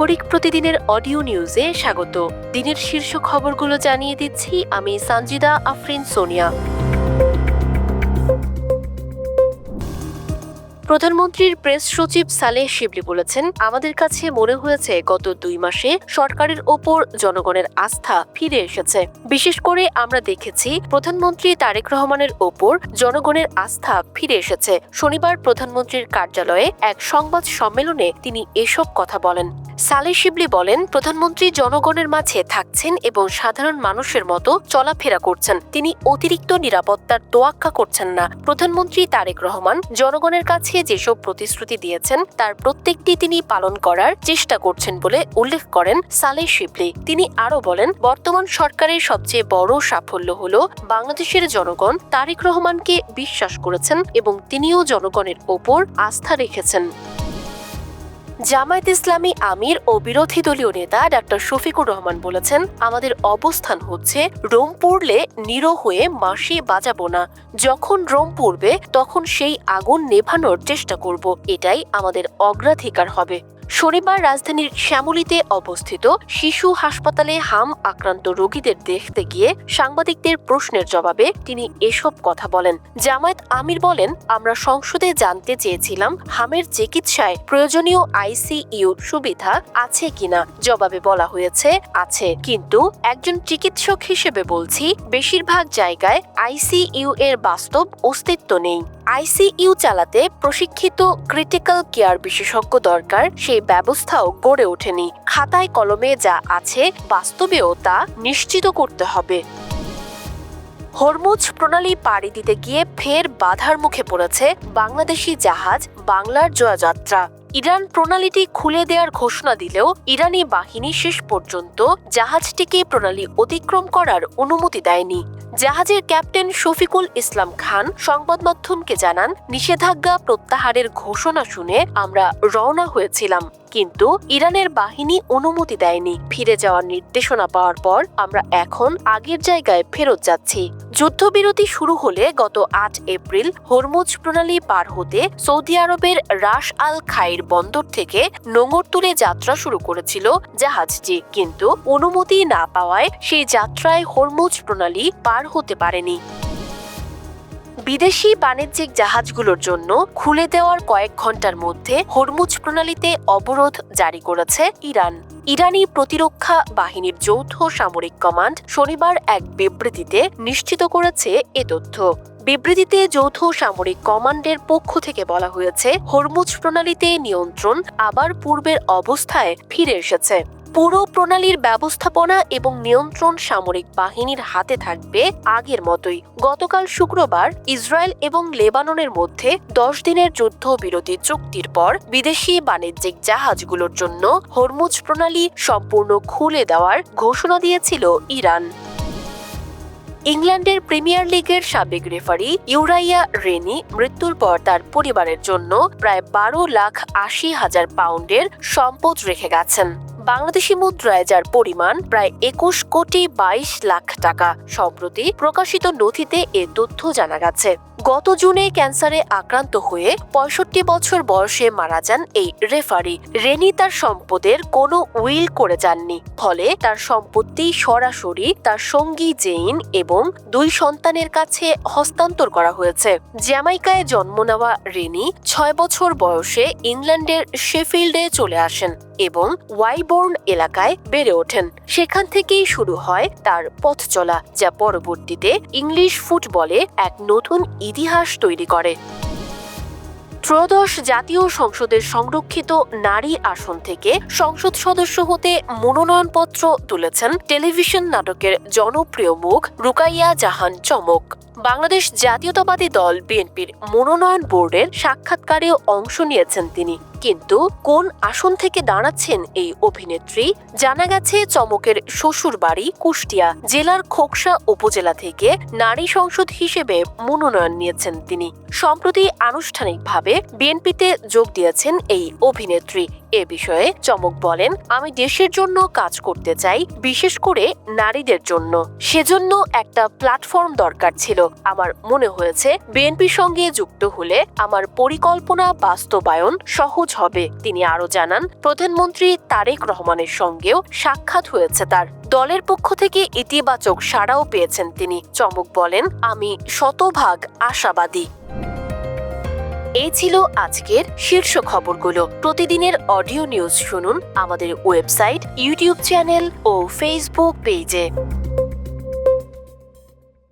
নাগরিক প্রতিদিনের অডিও নিউজে স্বাগত। দিনের শীর্ষ খবরগুলো জানিয়ে দিচ্ছি আমি সানজিদা আফরিন সোনিয়া। প্রধানমন্ত্রীর প্রেস সচিব সালেহ শিবলি বলেছেন, আমাদের কাছে মনে হয়েছে গত 2 মাসে সরকারের ওপর জনগণের আস্থা ফিরে এসেছে। বিশেষ করে আমরা দেখেছি প্রধানমন্ত্রী তারেক রহমানের ওপর জনগণের আস্থা ফিরে এসেছে। শনিবার প্রধানমন্ত্রীর কার্যালয়ে এক সংবাদ সম্মেলনে তিনি এসব কথা বলেন। সালেহ শিবলি বলেন, প্রধানমন্ত্রী জনগণের মাঝে থাকছেন এবং সাধারণ মানুষের মতো চলাফেরা করছেন। তিনি অতিরিক্ত নিরাপত্তার তোয়াক্কা করছেন না। প্রধানমন্ত্রী তারেক রহমান জনগণের কাছে যেসব প্রতিশ্রুতি দিয়েছেন তার প্রত্যেকটি তিনি পালন করার চেষ্টা করছেন বলে উল্লেখ করেন সালেহ শিবলি। তিনি আরও বলেন, বর্তমান সরকারের সবচেয়ে বড় সাফল্য হল বাংলাদেশের জনগণ তারেক রহমানকে বিশ্বাস করেছেন এবং তিনিও জনগণের ওপর আস্থা রেখেছেন। জামায়াত ইসলামী আমির ও বিরোধী দলীয় নেতা ডাক্তার শফিকুর রহমান বলেছেন, আমাদের অবস্থান হচ্ছে রোম পড়লে নিরো হয়ে মাসি বাজাবো না। যখন রোম পড়বে তখন সেই আগুন নেভানোর চেষ্টা করব। এটাই আমাদের অগ্রাধিকার হবে। শনিবার রাজধানীর শ্যামলীতে অবস্থিত শিশু হাসপাতালে হাম আক্রান্ত রোগীদের দেখতে গিয়ে সাংবাদিকদের প্রশ্নের জবাবে তিনি এসব কথা বলেন। জামায়াত আমির বলেন, আমরা সংসদে জানতে চেয়েছিলাম হামের চিকিৎসায় প্রয়োজনীয় আইসিইউ সুবিধা আছে কিনা। জবাবে বলা হয়েছে আছে, কিন্তু একজন চিকিৎসক হিসেবে বলছি বেশিরভাগ জায়গায় আইসিইউ এর বাস্তব অস্তিত্ব নেই। আইসিইউ চালাতে প্রশিক্ষিত ক্রিটিক্যাল কেয়ার বিশেষজ্ঞ দরকার, সেই ব্যবস্থাও গড়ে ওঠেনি। খাতায় কলমে যা আছে বাস্তবেও তা নিশ্চিত করতে হবে। হরমুজ প্রণালী পাড়ি দিতে গিয়ে ফের বাধার মুখে পড়েছে বাংলাদেশি জাহাজ বাংলার জয়যাত্রা। ইরান প্রণালীটি খুলে দেওয়ার ঘোষণা দিলেও ইরানি বাহিনী শেষ পর্যন্ত জাহাজটিকে প্রণালী অতিক্রম করার অনুমতি দেয়নি। জাহাজের ক্যাপ্টেন শফিকুল ইসলাম খান সংবাদ মাধ্যমকে জানান, নিষেধাজ্ঞা প্রত্যাহারের ঘোষণা শুনে আমরা রওনা হয়েছিলাম, কিন্তু ইরানের বাহিনী অনুমতি দেয়নি। ফিরে যাওয়ার নির্দেশনা পাওয়ার পর আমরা এখন আগের জায়গায় ফেরত যাচ্ছি। যুদ্ধবিরতি শুরু হলে গত 8 এপ্রিল হরমুজ প্রণালী পার হতে সৌদি আরবের রাস আল খাইর বন্দর থেকে নোঙর তুলে যাত্রা শুরু করেছিল জাহাজটি, কিন্তু অনুমতি না পাওয়ায় সেই যাত্রায় হরমুজ প্রণালী পার হতে পারেনি। বিদেশি বাণিজ্যিক জাহাজগুলোর জন্য খুলে দেওয়ার কয়েক ঘন্টার মধ্যে হরমুজ প্রণালীতে অবরোধ জারি করেছে ইরান। ইরানি প্রতিরক্ষা বাহিনীর যৌথ সামরিক কমান্ড শনিবার এক বিবৃতিতে নিশ্চিত করেছে এ তথ্য। বিবৃতিতে যৌথ সামরিক কমান্ডের পক্ষ থেকে বলা হয়েছে, হরমুজ প্রণালীতে নিয়ন্ত্রণ আবার পূর্বের অবস্থায় ফিরে এসেছে। পুরো প্রণালীর ব্যবস্থাপনা এবং নিয়ন্ত্রণ সামরিক বাহিনীর হাতে থাকবে আগের মতোই। গতকাল শুক্রবার ইসরায়েল এবং লেবাননের মধ্যে 10 দিনের যুদ্ধবিরতি চুক্তির পর বিদেশি বাণিজ্যিক জাহাজগুলোর জন্য হরমুজ প্রণালী সম্পূর্ণ খুলে দেওয়ার ঘোষণা দিয়েছিল ইরান। ইংল্যান্ডের প্রিমিয়ার লিগের সাবেক রেফারি ইউরাইয়া রেনি মৃত্যুর পর তার পরিবারের জন্য প্রায় 12,80,000 পাউন্ডের সম্পদ রেখে গেছেন। বাংলাদেশি মুদ্রায় যার পরিমাণ প্রায় 21 কোটি 22 লাখ টাকা। সম্প্রতি প্রকাশিত নথিতে এ তথ্য জানা গেছে। গত জুনে ক্যান্সারে আক্রান্ত হয়ে 65 বছর বয়সে মারা যান এই রেফারি। রেনি তার সম্পদের কোনো উইল করে যাননি, ফলে তার সম্পত্তি সরাসরি তার সঙ্গী জেইন এবং 2 সন্তানের কাছে হস্তান্তর করা হয়েছে। জ্যামাইকায় জন্ম নেওয়া রেনি 6 বছর বয়সে ইংল্যান্ডের শেফিল্ডে চলে আসেন এবং ওয়াইবোর্ন এলাকায় বেড়ে ওঠেন। সেখান থেকেই শুরু হয় তার পথ চলা, যা পরবর্তীতে ইংলিশ ফুটবলে এক নতুন ইতিহাস তৈরি করে। ত্রয়োদশ জাতীয় সংসদের সংরক্ষিত নারী আসন থেকে সংসদ সদস্য হতে মনোনয়নপত্র তুলেছেন টেলিভিশন নাটকের জনপ্রিয় মুখ রুকাইয়া জাহান চমক। বাংলাদেশ জাতীয়তাবাদী দল বিএনপির মনোনয়ন বোর্ডের সাক্ষাৎকারেও অংশ নিয়েছেন তিনি, কিন্তু কোন আসন থেকে দাঁড়াচ্ছেন এই অভিনেত্রী জানা গেছে চমকের শ্বশুর বাড়ি কুষ্টিয়া জেলার খোকসা উপজেলা থেকে নারী সংসদ হিসেবে মনোনয়ন নিয়েছেন তিনি। সম্প্রতি আনুষ্ঠানিকভাবে বিএনপিতে যোগ দিয়েছেন এই অভিনেত্রী। এ বিষয়ে চমক বলেন, আমি দেশের জন্য কাজ করতে চাই, বিশেষ করে নারীদের জন্য। সেজন্য একটা প্ল্যাটফর্ম দরকার ছিল। আমার মনে হয়েছে বিএনপির সঙ্গে যুক্ত হলে আমার পরিকল্পনা বাস্তবায়ন সহজ হবে। তিনি আরো জানান, প্রধানমন্ত্রী তারেক রহমানের সঙ্গেও সাক্ষাৎ হয়েছে তার। দলের পক্ষ থেকে ইতিবাচক সাড়াও পেয়েছেন তিনি। চমক বলেন, আমি শতভাগ আশাবাদী। এই ছিল আজকের শীর্ষ খবরগুলো। প্রতিদিনের অডিও নিউজ শুনুন আমাদের ওয়েবসাইট, ইউটিউব চ্যানেল ও ফেসবুক পেজে।